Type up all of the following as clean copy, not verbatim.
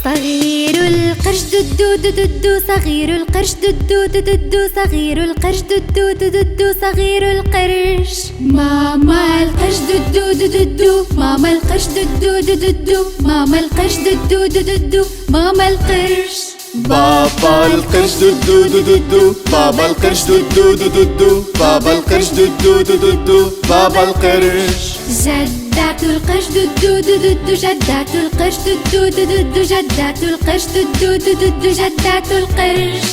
صغير القرش ددو ددو صغير القرش ددو ددو صغير القرش ددو ددو صغير القرش. ماما القرش ددو ددو ماما القرش ددو ددو ماما القرش ددو ددو ماما القرش. بابا القرش ددو ددو بابا القرش ددو ددو بابا القرش ددو ددو بابا القرش. جدات القرش ددو ددو جدات القرش ددو ددو جدات القرش ددو ددو جدات القرش.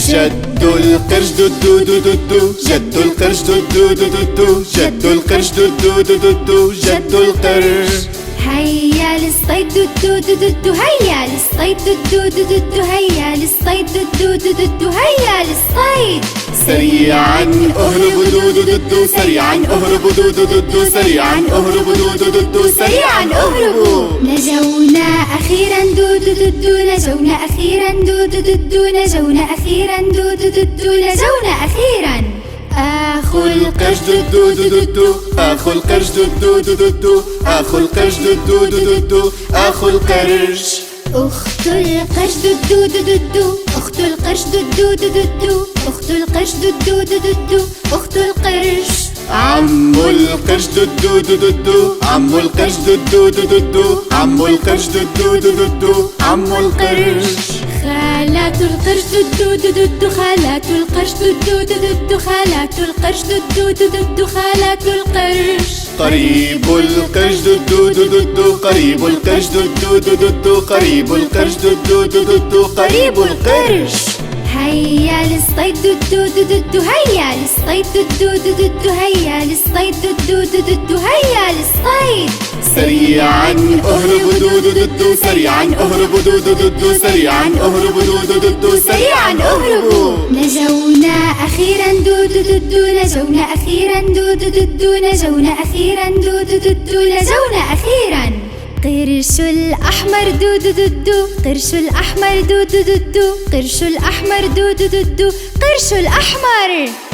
جد القرش ددو ددو جد القرش ددو ددو جد القرش ددو ددو جد القرش. هيا للصيد ددو ددو هيا للصيد ددو ددو هيا للصيد ددو ددو هيا للصيد. سريعا اهربوا ددو سريعا اهربوا ددو سريعا اهربوا ددو سريعا اهربوا. نجونا أخيرا ددو نجونا أخيرا ددو نجونا أخيرا ددو نجونا أخيرا. أخو القرش ددو ددو أخو القرش ددو ددو أخو القرش ددو ددو أخو القرش. أخت القرش ددو ددو أخت القرش ددو ددو أخت القرش ددو ددو أخت القرش. عم القرش ددو ددو عم القرش ددو ددو عم القرش ددو ددو عم القرش. خالات القرش ددو ددو خالات القرش ددو ددو خالات القرش ددو ددو خالات القرش. قريب القرش ددو ددو قريب القرش ددو ددو قريب القرش ددو ددو قريب القرش. هيا للصيد ددو ددو هيا للصيد ددو ددو هيا للصيد ددو ددو هيا للصيد. سريعا اهربوا ددو سريعا اهربوا ددو سريعا اهربوا ددو سريعا اهربوا. نجونا أخيرا ددو نجونا أخيرا ددو نجونا أخيرا ددو نجونا أخيرا. قرش الأحمر ددو قرش الأحمر ددو قرش الأحمر ددو قرش الأحمر.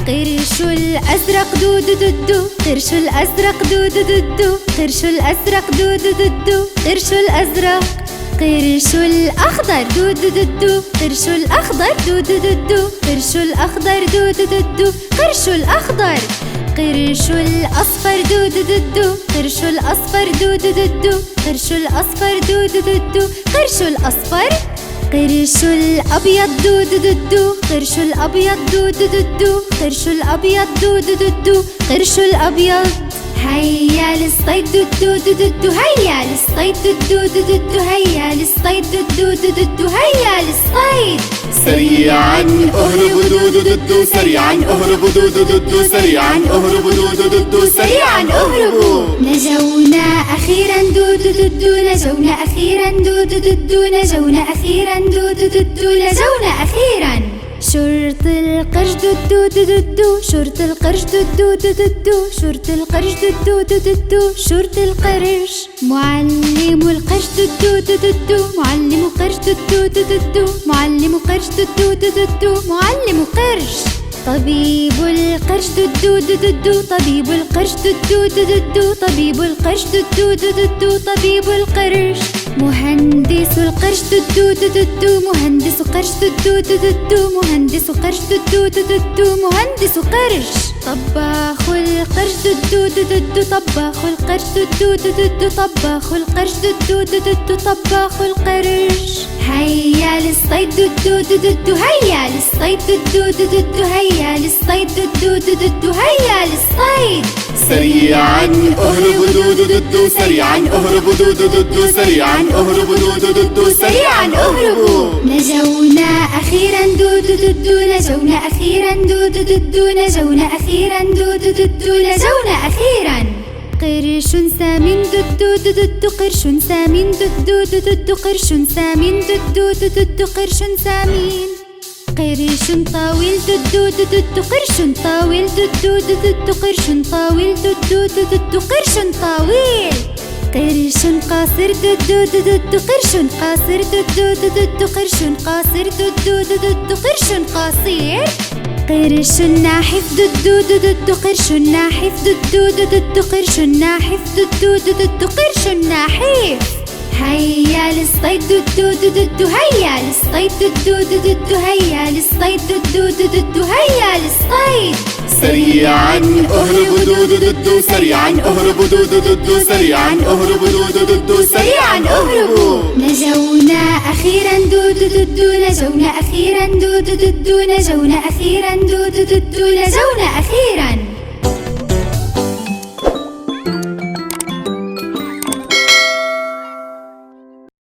قرش الأزرق ددو قرش الأزرق ددو قرش الأزرق ددو قرش الأزرق. قرش الأخضر ددو قرش الأخضر ددو قرش الأخضر ددو قرش الأخضر. قرش الأصفر ددو قرش الأصفر ددو قرش الأصفر ددو قرش الأصفر. قرش الأبيض ددو قرش الأبيض ددو قرش الأبيض ددو قرش الأبيض. هيا للصيد ددو ددو هيا للصيد ددو ددو هيا للصيد ددو ددو هيا للصيد. سريعا اهربوا ددو سريعا اهربوا ددو سريعا اهربوا ددو سريعا اهربوا. نجونا أخيرا ددو نجونا أخيرا ددو نجونا أخيرا ددو نجونا أخيرا. شرط القرش ددو ددو شرط القرش ددو ددو شرط القرش ددو ددو شرط القرش. معلم القرش ددو ددو معلم قرش ددو ددو معلم قرش ددو ددو معلم قرش. طبيب القرش ددو ددو طبيب القرش ددو ددو طبيب القرش ددو ددو طبيب القرش. مهندس القرش ددو ددو مهندس قرش ددو ددو مهندس قرش ددو ددو مهندس قرش. طباخ القرش ددو ددو طباخ القرش ددو ددو طباخ القرش ددو ددو طباخ القرش. هيا للصيد ددو ددو هيا للصيد ددو ددو هيا للصيد ددو ددو هيا للصيد. سريعا اهربوا ددو سريعا اهربوا ددو سريعا اهربوا ددو سريعا اهربوا. نجونا أخيرا ددو نجونا أخيرا ددو نجونا أخيرا ددو نجونا أخيرا. قرش سامين ددو ددو قرش سامين ددو ددو قرش سامين ددو ددو قرش سامين. قرش طويل ددو ددو قرش طويل ددو ددو قرش طويل ددو ددو قرش طويل. قرش قاصر ددو ددو قرش قاصر ددو ددو قرش قاصر ددو ددو قرش قصير. قرش ناحف ددو ددو قرش ناحف ددو ددو قرش ناحف ددو ددو قرش ناحف. هيا للصيد للصيد دو دو دو دو هيا للصيد دو دو دو دو هيا للصيد دو دو دو دو هيا للصيد سريعا اهربوا دو دو دو دو سريعا اهربوا دو دو دو دو سريعا اهربوا دو دو دو دو سريعا اهربوا نجونا أخيرا دو دو دو دو نجونا أخيرا دو دو دو دو نجونا أخيرا دو دو دو دو نجونا أخيرا